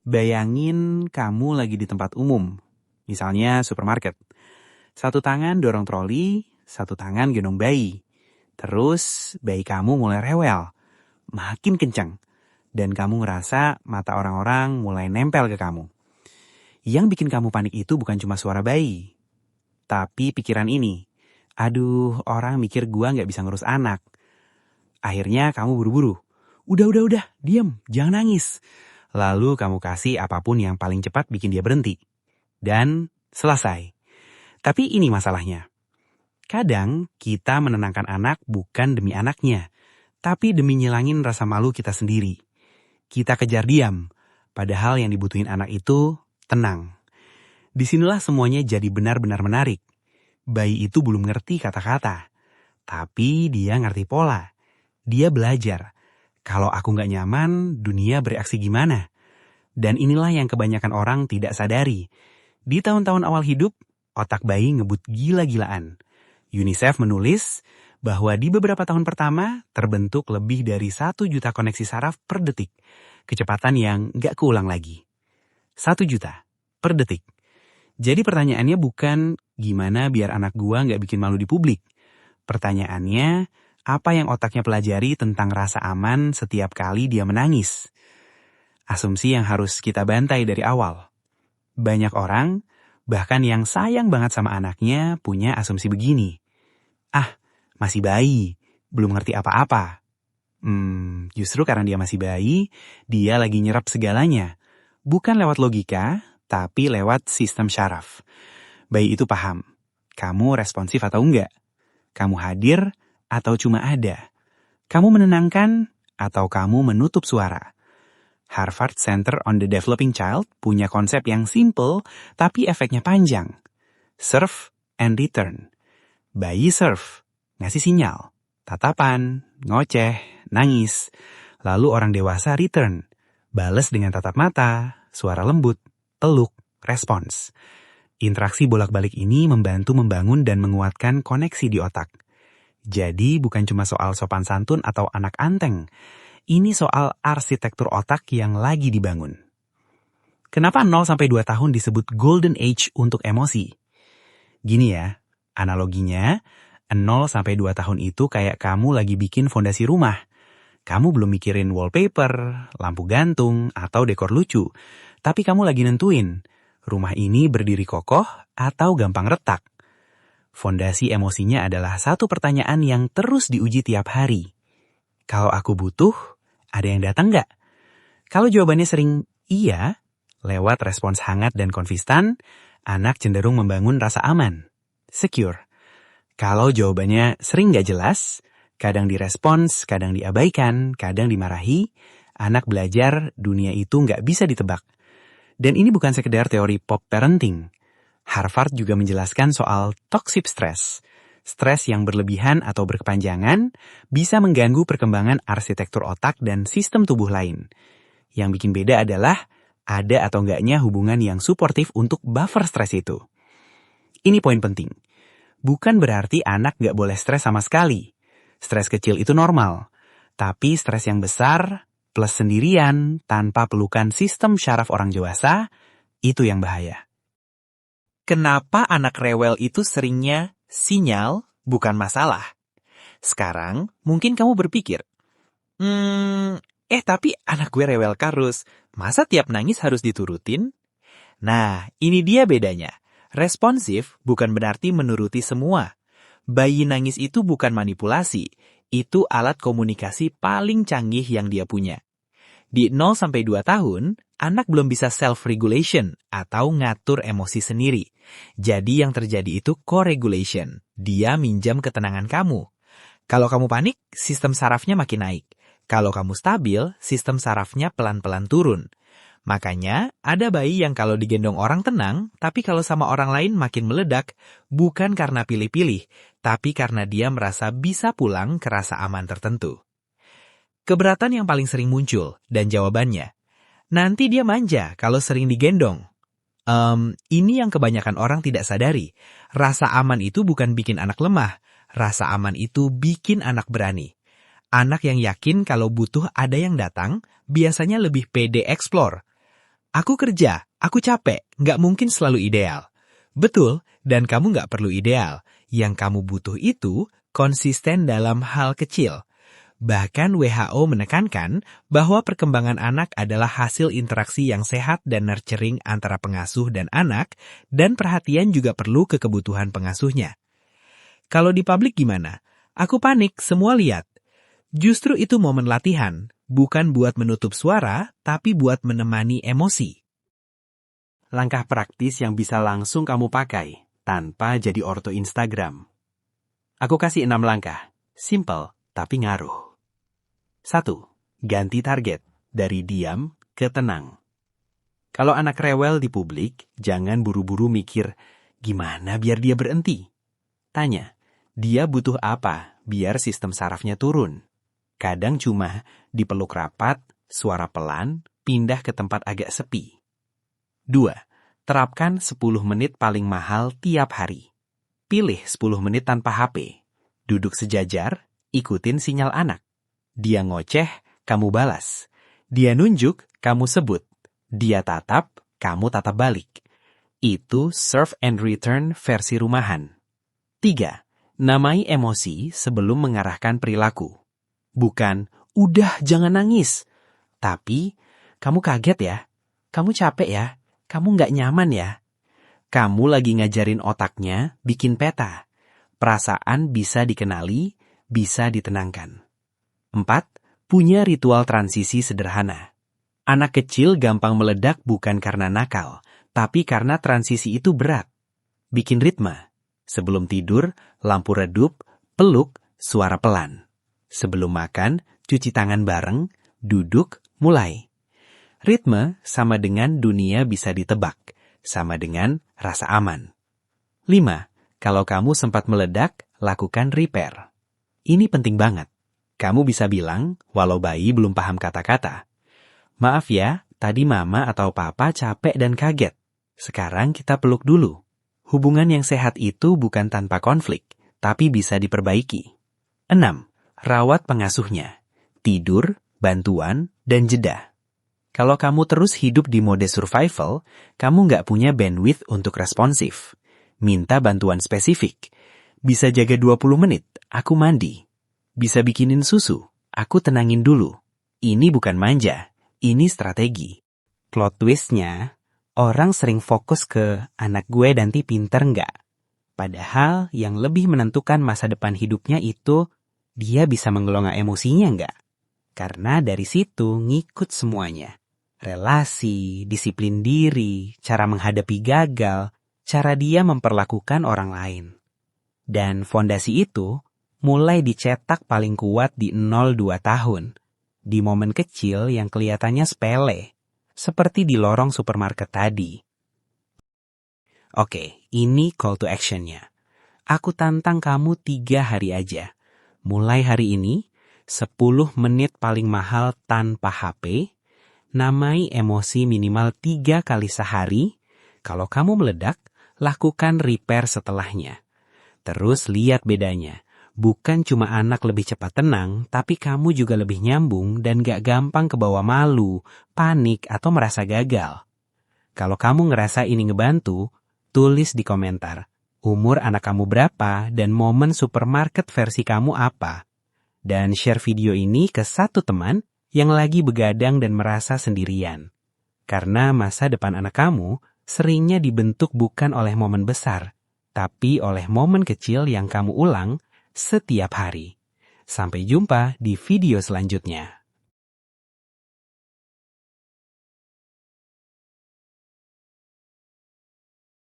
Bayangin kamu lagi di tempat umum, misalnya supermarket. Satu tangan dorong troli, satu tangan gendong bayi. Terus bayi kamu mulai rewel, makin kencang. Dan kamu ngerasa mata orang-orang mulai nempel ke kamu. Yang bikin kamu panik itu bukan cuma suara bayi, tapi pikiran ini. Aduh, orang mikir gua nggak bisa ngurus anak. Akhirnya kamu buru-buru. Udah, diam, jangan nangis. Lalu kamu kasih apapun yang paling cepat bikin dia berhenti. Dan selesai. Tapi ini masalahnya. Kadang kita menenangkan anak bukan demi anaknya, tapi demi nyilangin rasa malu kita sendiri. Kita kejar diam, padahal yang dibutuhin anak itu tenang. Disinilah semuanya jadi benar-benar menarik. Bayi itu belum ngerti kata-kata, tapi dia ngerti pola. Dia belajar. Kalau aku gak nyaman, dunia bereaksi gimana? Dan inilah yang kebanyakan orang tidak sadari. Di tahun-tahun awal hidup, otak bayi ngebut gila-gilaan. UNICEF menulis bahwa di beberapa tahun pertama terbentuk lebih dari 1 juta koneksi saraf per detik. Kecepatan yang gak keulang lagi. 1 juta per detik. Jadi pertanyaannya bukan gimana biar anak gua gak bikin malu di publik. Pertanyaannya, apa yang otaknya pelajari tentang rasa aman setiap kali dia menangis? Asumsi yang harus kita bantai dari awal. Banyak orang, bahkan yang sayang banget sama anaknya, punya asumsi begini. Ah, masih bayi, belum ngerti apa-apa. Justru karena dia masih bayi, dia lagi nyerap segalanya. Bukan lewat logika, tapi lewat sistem syaraf. Bayi itu paham, kamu responsif atau enggak? Kamu hadir atau cuma ada? Kamu menenangkan atau kamu menutup suara? Harvard Center on the Developing Child punya konsep yang simple tapi efeknya panjang. Serve and return. Bayi serve, ngasih sinyal, tatapan, ngoceh, nangis. Lalu orang dewasa return, bales dengan tatap mata, suara lembut, peluk, respons. Interaksi bolak-balik ini membantu membangun dan menguatkan koneksi di otak. Jadi bukan cuma soal sopan santun atau anak anteng. Ini soal arsitektur otak yang lagi dibangun. Kenapa 0-2 tahun disebut golden age untuk emosi? Gini ya, analoginya 0-2 tahun itu kayak kamu lagi bikin fondasi rumah. Kamu belum mikirin wallpaper, lampu gantung, atau dekor lucu. Tapi kamu lagi nentuin, rumah ini berdiri kokoh atau gampang retak. Fondasi emosinya adalah satu pertanyaan yang terus diuji tiap hari. Kalau aku butuh, ada yang datang nggak? Kalau jawabannya sering iya, lewat respons hangat dan konsisten, anak cenderung membangun rasa aman, secure. Kalau jawabannya sering nggak jelas, kadang direspons, kadang diabaikan, kadang dimarahi, anak belajar dunia itu nggak bisa ditebak. Dan ini bukan sekedar teori pop parenting. Harvard juga menjelaskan soal toxic stress. Stres yang berlebihan atau berkepanjangan bisa mengganggu perkembangan arsitektur otak dan sistem tubuh lain. Yang bikin beda adalah ada atau enggaknya hubungan yang suportif untuk buffer stres itu. Ini poin penting. Bukan berarti anak nggak boleh stres sama sekali. Stres kecil itu normal. Tapi stres yang besar, plus sendirian, tanpa pelukan sistem syaraf orang dewasa, itu yang bahaya. Kenapa anak rewel itu seringnya sinyal bukan masalah? Sekarang mungkin kamu berpikir, tapi anak gue rewel terus, masa tiap nangis harus diturutin? Nah, ini dia bedanya. Responsif bukan berarti menuruti semua. Bayi nangis itu bukan manipulasi, itu alat komunikasi paling canggih yang dia punya. Di 0-2 tahun, anak belum bisa self-regulation atau ngatur emosi sendiri. Jadi yang terjadi itu co-regulation. Dia minjam ketenangan kamu. Kalau kamu panik, sistem sarafnya makin naik. Kalau kamu stabil, sistem sarafnya pelan-pelan turun. Makanya, ada bayi yang kalau digendong orang tenang, tapi kalau sama orang lain makin meledak, bukan karena pilih-pilih, tapi karena dia merasa bisa pulang ke rasa aman tertentu. Keberatan yang paling sering muncul, dan jawabannya, nanti dia manja kalau sering digendong. Ini yang kebanyakan orang tidak sadari. Rasa aman itu bukan bikin anak lemah. Rasa aman itu bikin anak berani. Anak yang yakin kalau butuh ada yang datang, biasanya lebih pede explore. Aku kerja, aku capek, nggak mungkin selalu ideal. Betul, dan kamu nggak perlu ideal. Yang kamu butuh itu konsisten dalam hal kecil. Bahkan WHO menekankan bahwa perkembangan anak adalah hasil interaksi yang sehat dan nurturing antara pengasuh dan anak, dan perhatian juga perlu ke kebutuhan pengasuhnya. Kalau di publik gimana? Aku panik, semua lihat. Justru itu momen latihan, bukan buat menutup suara, tapi buat menemani emosi. Langkah praktis yang bisa langsung kamu pakai, tanpa jadi orto Instagram. Aku kasih 6 langkah, simple tapi ngaruh. 1. Ganti target, dari diam ke tenang. Kalau anak rewel di publik, jangan buru-buru mikir, gimana biar dia berhenti? Tanya, dia butuh apa biar sistem sarafnya turun? Kadang cuma dipeluk rapat, suara pelan, pindah ke tempat agak sepi. 2. Terapkan 10 menit paling mahal tiap hari. Pilih 10 menit tanpa HP. Duduk sejajar, ikutin sinyal anak. Dia ngoceh, kamu balas. Dia nunjuk, kamu sebut. Dia tatap, kamu tatap balik. Itu serve and return versi rumahan. 3. Namai emosi sebelum mengarahkan perilaku. Bukan, udah jangan nangis. Tapi, kamu kaget ya? Kamu capek ya? Kamu nggak nyaman ya? Kamu lagi ngajarin otaknya bikin peta. Perasaan bisa dikenali, bisa ditenangkan. 4. Punya ritual transisi sederhana. Anak kecil gampang meledak bukan karena nakal, tapi karena transisi itu berat. Bikin ritme. Sebelum tidur, lampu redup, peluk, suara pelan. Sebelum makan, cuci tangan bareng, duduk, mulai. Ritme sama dengan dunia bisa ditebak, sama dengan rasa aman. 5. Kalau kamu sempat meledak, lakukan repair. Ini penting banget. Kamu bisa bilang, walau bayi belum paham kata-kata. Maaf ya, tadi mama atau papa capek dan kaget. Sekarang kita peluk dulu. Hubungan yang sehat itu bukan tanpa konflik, tapi bisa diperbaiki. 6. Rawat pengasuhnya. Tidur, bantuan, dan jeda. Kalau kamu terus hidup di mode survival, kamu nggak punya bandwidth untuk responsif. Minta bantuan spesifik. Bisa jaga 20 menit, aku mandi. Bisa bikinin susu, aku tenangin dulu. Ini bukan manja, ini strategi. Plot twistnya, orang sering fokus ke anak gue nanti pinter nggak. Padahal yang lebih menentukan masa depan hidupnya itu, dia bisa mengelola emosinya nggak? Karena dari situ ngikut semuanya. Relasi, disiplin diri, cara menghadapi gagal, cara dia memperlakukan orang lain. Dan fondasi itu mulai dicetak paling kuat di 0-2 tahun. Di momen kecil yang kelihatannya sepele, seperti di lorong supermarket tadi. Oke, ini call to action-nya. Aku tantang kamu 3 hari aja. Mulai hari ini, 10 menit paling mahal tanpa HP, namai emosi minimal 3 kali sehari. Kalau kamu meledak, lakukan repair setelahnya. Terus lihat bedanya. Bukan cuma anak lebih cepat tenang, tapi kamu juga lebih nyambung dan gak gampang kebawa malu, panik, atau merasa gagal. Kalau kamu ngerasa ini ngebantu, tulis di komentar. Umur anak kamu berapa dan momen supermarket versi kamu apa. Dan share video ini ke satu teman yang lagi begadang dan merasa sendirian. Karena masa depan anak kamu seringnya dibentuk bukan oleh momen besar, tapi oleh momen kecil yang kamu ulang setiap hari. Sampai jumpa di video selanjutnya.